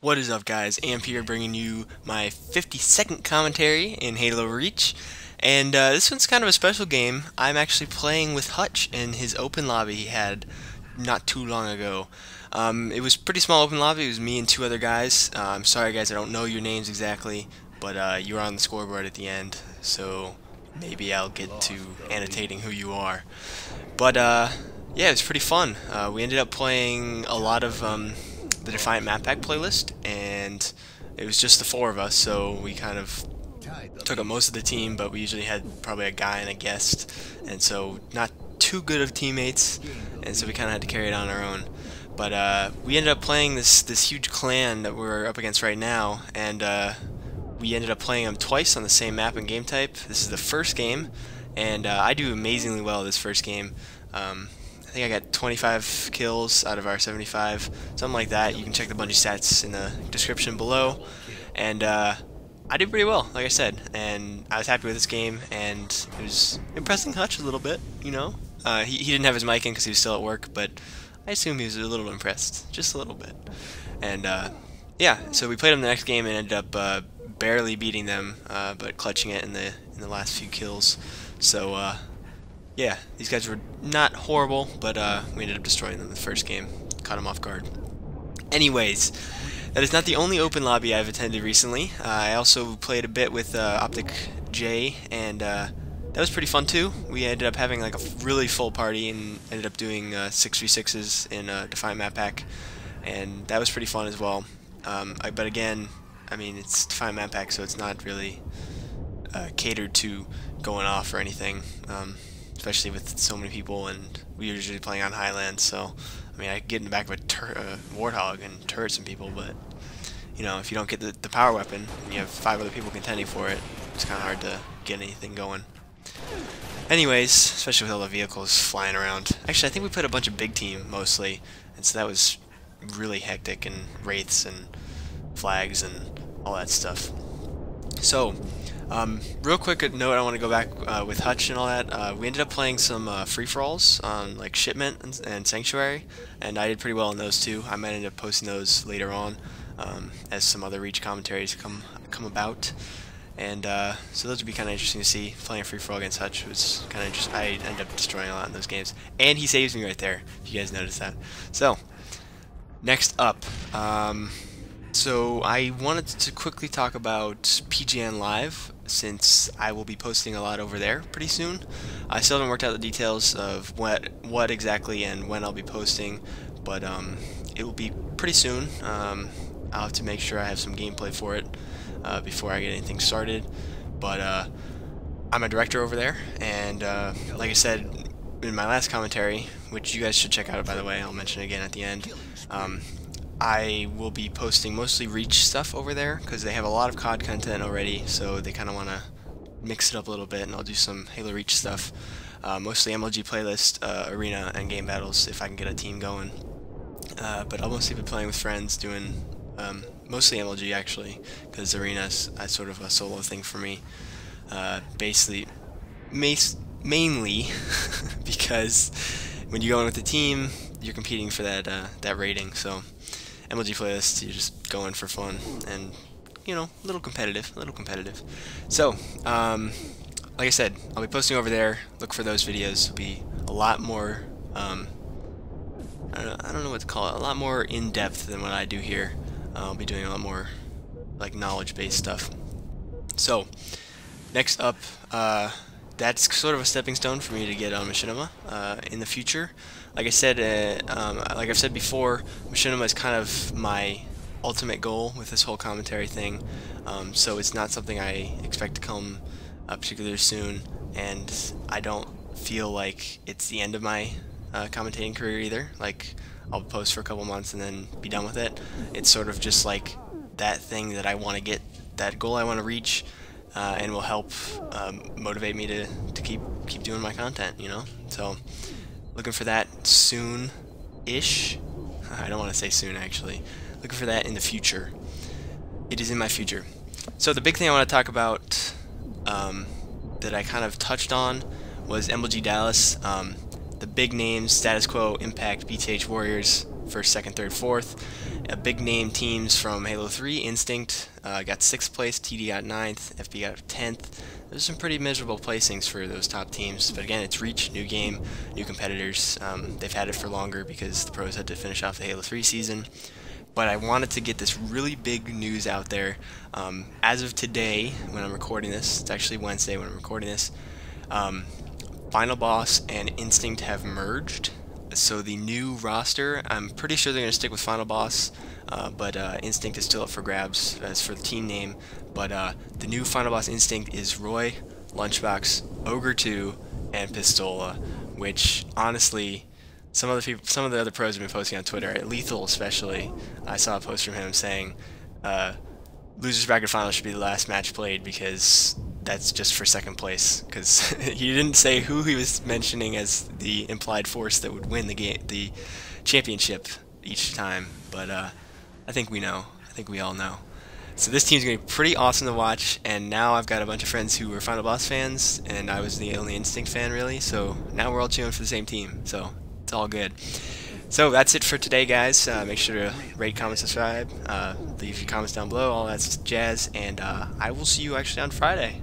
What is up, guys? Amp here bringing you my 52nd commentary in Halo Reach. And this one's kind of a special game. I'm actually playing with Hutch in his open lobby he had not too long ago. It was a pretty small open lobby. It was me and two other guys. I'm sorry, guys, I don't know your names exactly, but you were on the scoreboard at the end, so maybe I'll get to annotating who you are. But yeah, it was pretty fun. We ended up playing a lot of the Defiant map pack playlist, and it was just the four of us, so we kind of took up most of the team, but we usually had probably a guy and a guest, and so not too good of teammates, and so we kind of had to carry it on our own. But we ended up playing this huge clan that we're up against right now, and we ended up playing them twice on the same map and game type. This is the first game, and I do amazingly well this first game. I think I got 25 kills out of our 75, something like that. You can check the Bungie stats in the description below. And I did pretty well, like I said. And I was happy with this game, and it was impressing Hutch a little bit, you know. He didn't have his mic in because he was still at work, but I assume he was a little impressed, just a little bit. And yeah, so we played him the next game and ended up barely beating them, but clutching it in the last few kills. So yeah, these guys were not horrible, but we ended up destroying them the first game. Caught them off guard. Anyways, that is not the only open lobby I've attended recently. I also played a bit with Optic J, and that was pretty fun too. We ended up having like a really full party and ended up doing 6v6s in Defiant map pack, and that was pretty fun as well. But again, I mean, it's Defiant map pack, so it's not really catered to going off or anything. Especially with so many people, and we're usually playing on Highlands, so I mean, I get in the back of a Warthog and turret some people, but you know, if you don't get the power weapon and you have 5 other people contending for it, it's kind of hard to get anything going. Anyways, especially with all the vehicles flying around. Actually, I think we played a bunch of big team mostly, and so that was really hectic, and wraiths and flags and all that stuff. So real quick note, I want to go back with Hutch and all that. We ended up playing some free-for-alls on like Shipment and Sanctuary, and I did pretty well in those too. I might end up posting those later on as some other Reach commentaries come about. And so those would be kind of interesting to see. Playing a free-for-all against Hutch was kind of interesting. I ended up destroying a lot in those games, and he saves me right there, if you guys noticed that. So, next up. So I wanted to quickly talk about PGN Live, since I will be posting a lot over there pretty soon. I still haven't worked out the details of what exactly and when I'll be posting, but it will be pretty soon. I'll have to make sure I have some gameplay for it before I get anything started. But I'm a director over there, and like I said in my last commentary, which you guys should check out by the way, I'll mention it again at the end. I will be posting mostly Reach stuff over there, because they have a lot of COD content already, so they kind of want to mix it up a little bit, and I'll do some Halo Reach stuff. Mostly MLG playlist, arena, and game battles, if I can get a team going. But I'll mostly be playing with friends, doing mostly MLG actually, because arena's sort of a solo thing for me. Basically, mainly because when you go in with the team, you're competing for that rating, so MLG playlist, you're just going for fun, and you know, a little competitive. So, like I said, I'll be posting over there. Look for those videos. It'll be a lot more, I don't know what to call it, a lot more in-depth than what I do here. I'll be doing a lot more, like, knowledge-based stuff. So, next up, that's sort of a stepping stone for me to get on Machinima in the future. Like I said, like I've said before, Machinima is kind of my ultimate goal with this whole commentary thing. So it's not something I expect to come particularly soon, and I don't feel like it's the end of my commentating career either. Like, I'll post for a couple months and then be done with it. It's sort of just like that thing that I want to get, that goal I want to reach, and will help motivate me to keep doing my content, you know? So, looking for that soon-ish. I don't want to say soon, actually. Looking for that in the future. It is in my future. So the big thing I want to talk about that I kind of touched on was MLG Dallas. The big names, Status Quo, Impact, BTH Warriors, first, second, third, fourth. Big name teams from Halo 3, Instinct got 6th place, TD got 9th, FB got 10th. There's some pretty miserable placings for those top teams, but again, it's Reach, new game, new competitors. They've had it for longer because the pros had to finish off the Halo 3 season. But I wanted to get this really big news out there. As of today, when I'm recording this, it's actually Wednesday when I'm recording this, Final Boss and Instinct have merged. So the new roster, I'm pretty sure they're going to stick with Final Boss, but Instinct is still up for grabs as for the team name. But the new Final Boss Instinct is Roy, Lunchbox, Ogre 2, and Pistola, which honestly, some of the other pros have been posting on Twitter, Lethal especially. I saw a post from him saying losers bracket final should be the last match played because that's just for second place, because he didn't say who he was mentioning as the implied force that would win the championship each time, but I think we know. I think we all know. So this team's going to be pretty awesome to watch, and now I've got a bunch of friends who were Final Boss fans, and I was the only Instinct fan really, so now we're all cheering for the same team, so it's all good. So that's it for today, guys. Make sure to rate, comment, subscribe, leave your comments down below, all that jazz, and I will see you actually on Friday.